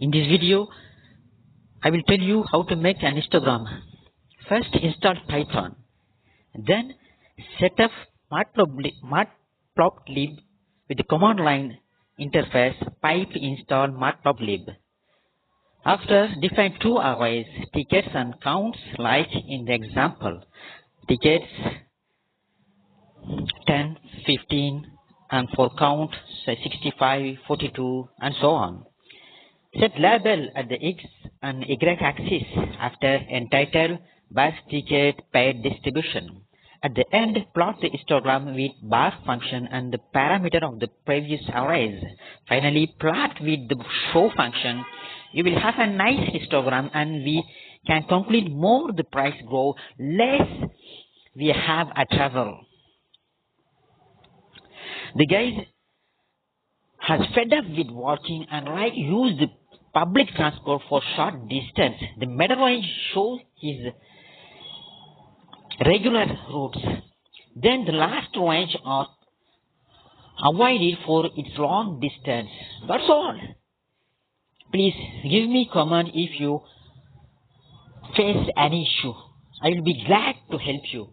In this video, I will tell you how to make an histogram. First, install Python. Then, set up matplotlib with the command line interface pipe install matplotlib. After, define two arrays, tickets and counts, like in the example. Tickets 10, 15, and for count, say 65, 42, and so on. Set label at the X and Y axis after entitle, bus ticket, paid distribution. At the end, plot the histogram with bar function and the parameter of the previous arrays. Finally, plot with the show function. You will have a nice histogram, and we can calculate more the price grow, less we have a travel. The guys has fed up with walking and like use the public transport for short distance. The middle range shows his regular routes. Then the last range are avoided for its long distance. That's all. Please give me comment if you face any issue. I will be glad to help you.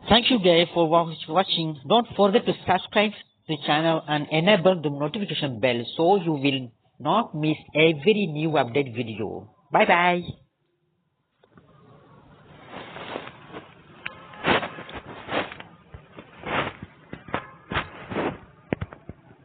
Thank you guys for watching. Don't forget to subscribe to the channel and enable the notification bell so you will not miss every new update video. Bye bye.